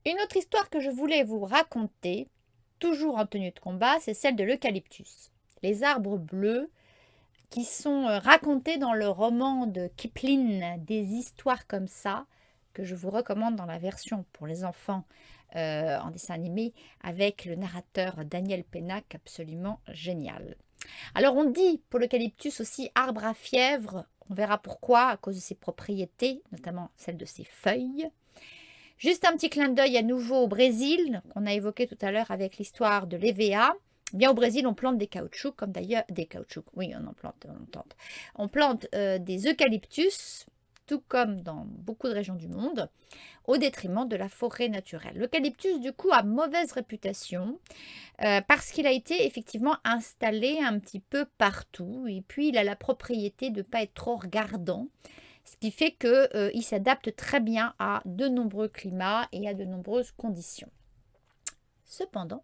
Une autre histoire que je voulais vous raconter, toujours en tenue de combat, c'est celle de l'eucalyptus. Les arbres bleus qui sont racontés dans le roman de Kipling, des histoires comme ça, que je vous recommande dans la version pour les enfants en dessin animé, avec le narrateur Daniel Pénac, absolument génial. Alors on dit pour l'eucalyptus aussi arbre à fièvre, on verra pourquoi, à cause de ses propriétés, notamment celle de ses feuilles. Juste un petit clin d'œil à nouveau au Brésil, qu'on a évoqué tout à l'heure avec l'histoire de l'EVA. Bien au Brésil, on plante des caoutchoucs, comme d'ailleurs des caoutchoucs. Oui, on en plante, on en plante. On plante des eucalyptus, tout comme dans beaucoup de régions du monde, au détriment de la forêt naturelle. L'eucalyptus, du coup, a mauvaise réputation parce qu'il a été effectivement installé un petit peu partout. Et puis, il a la propriété de ne pas être trop regardant. Ce qui fait qu'il s'adapte très bien à de nombreux climats et à de nombreuses conditions. Cependant,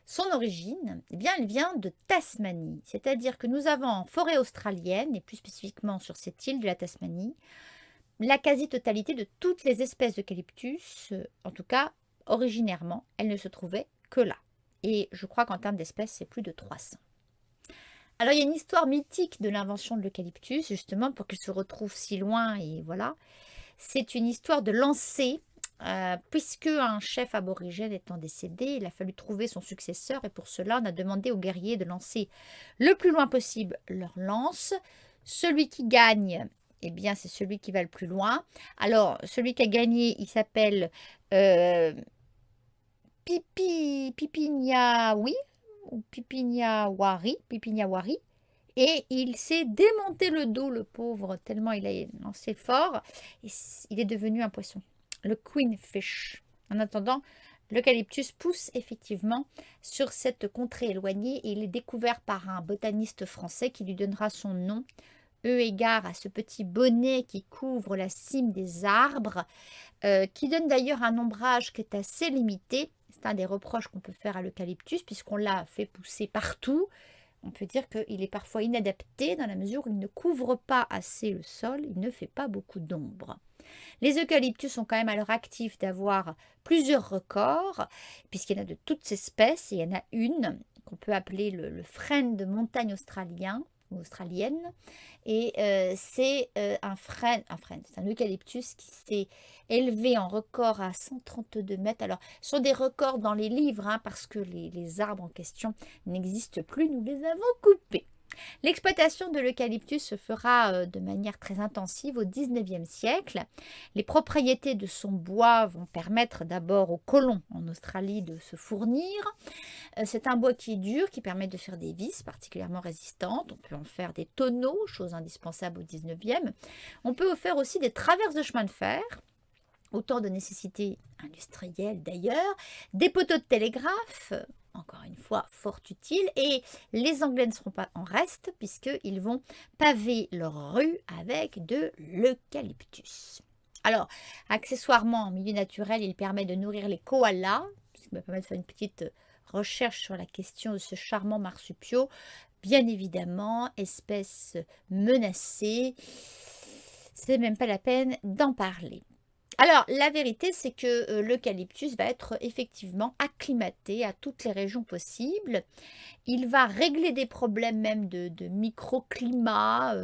son origine, eh bien, elle vient de Tasmanie. C'est-à-dire que nous avons en forêt australienne, et plus spécifiquement sur cette île de la Tasmanie, la quasi-totalité de toutes les espèces d'eucalyptus, en tout cas, originairement, elles ne se trouvaient que là. Et je crois qu'en termes d'espèces, c'est plus de 300. Alors, il y a une histoire mythique de l'invention de l'eucalyptus, justement, pour qu'il se retrouve si loin, et voilà. C'est une histoire de lancer, puisque un chef aborigène étant décédé, il a fallu trouver son successeur et pour cela, on a demandé aux guerriers de lancer le plus loin possible leur lance. Celui qui gagne, eh bien, c'est celui qui va le plus loin. Alors, celui qui a gagné, il s'appelle Pipignawi ou Pipignawari. Et il s'est démonté le dos, le pauvre, tellement il a lancé fort. Et il est devenu un poisson, le queenfish. En attendant, l'eucalyptus pousse effectivement sur cette contrée éloignée et il est découvert par un botaniste français qui lui donnera son nom, eu égard à ce petit bonnet qui couvre la cime des arbres, qui donne d'ailleurs un ombrage qui est assez limité. C'est un des reproches qu'on peut faire à l'eucalyptus puisqu'on l'a fait pousser partout. On peut dire qu'il est parfois inadapté dans la mesure où il ne couvre pas assez le sol, il ne fait pas beaucoup d'ombre. Les eucalyptus sont quand même à l'heure active d'avoir plusieurs records, puisqu'il y en a de toutes espèces, et il y en a une qu'on peut appeler le frêne de montagne australien ou australienne, et c'est c'est un eucalyptus qui s'est élevé en record à 132 mètres. Alors, ce sont des records dans les livres, hein, parce que les arbres en question n'existent plus, nous les avons coupés. L'exploitation de l'eucalyptus se fera de manière très intensive au XIXe siècle. Les propriétés de son bois vont permettre d'abord aux colons en Australie de se fournir. C'est un bois qui est dur, qui permet de faire des vis particulièrement résistantes. On peut en faire des tonneaux, chose indispensable au XIXe. On peut en faire aussi des traverses de chemin de fer. Autant de nécessités industrielles d'ailleurs, des poteaux de télégraphe, encore une fois fort utiles, et les Anglais ne seront pas en reste puisqu'ils vont paver leur rue avec de l'eucalyptus. Alors, accessoirement, en milieu naturel, il permet de nourrir les koalas, ce qui me permet de faire une petite recherche sur la question de ce charmant marsupio. Bien évidemment, espèce menacée, c'est même pas la peine d'en parler. Alors, la vérité, c'est que l'eucalyptus va être effectivement acclimaté à toutes les régions possibles. Il va régler des problèmes même de microclimat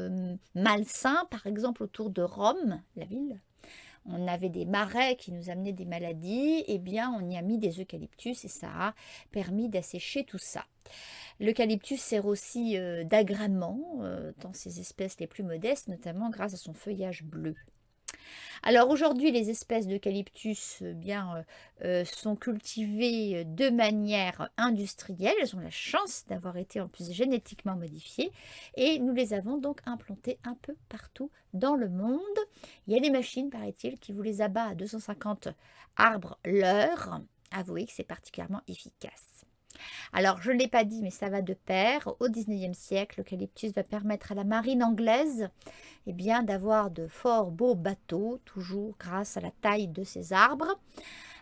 malsains, par exemple autour de Rome, la ville. On avait des marais qui nous amenaient des maladies, eh bien on y a mis des eucalyptus et ça a permis d'assécher tout ça. L'eucalyptus sert aussi d'agrément dans ses espèces les plus modestes, notamment grâce à son feuillage bleu. Alors aujourd'hui, les espèces d'eucalyptus sont cultivées de manière industrielle. Elles ont la chance d'avoir été en plus génétiquement modifiées et nous les avons donc implantées un peu partout dans le monde. Il y a des machines, paraît-il, qui vous les abattent à 250 arbres l'heure. Avouez que c'est particulièrement efficace. Alors, je ne l'ai pas dit, mais ça va de pair. Au XIXe siècle, l'eucalyptus va permettre à la marine anglaise d'avoir de fort beaux bateaux, toujours grâce à la taille de ces arbres.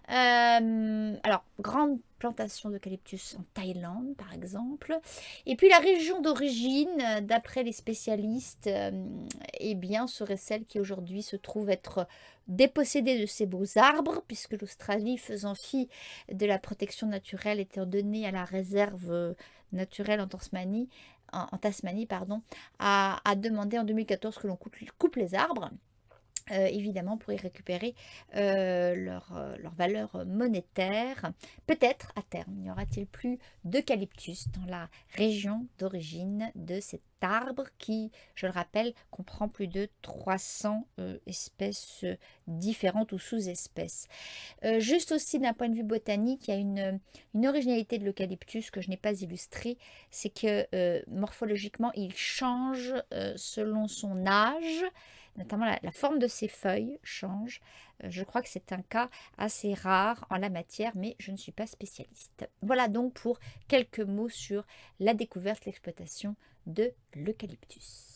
Alors, grande plantation d'eucalyptus en Thaïlande, par exemple. Et puis la région d'origine, d'après les spécialistes, eh bien, serait celle qui aujourd'hui se trouve être dépossédée de ces beaux arbres, puisque l'Australie, faisant fi de la protection naturelle, étant donnée à la réserve naturelle en Tasmanie, pardon, a demandé en 2014 que l'on coupe les arbres. Évidemment pour y récupérer leur valeur monétaire. Peut-être à terme, n'y aura-t-il plus d'eucalyptus dans la région d'origine de cet arbre qui, je le rappelle, comprend plus de 300 espèces différentes ou sous-espèces. Juste aussi d'un point de vue botanique, il y a une originalité de l'eucalyptus que je n'ai pas illustrée, c'est que morphologiquement, il change selon son âge, notamment la forme de ses feuilles change. Je crois que c'est un cas assez rare en la matière, mais je ne suis pas spécialiste. Voilà donc pour quelques mots sur la découverte, l'exploitation de l'eucalyptus.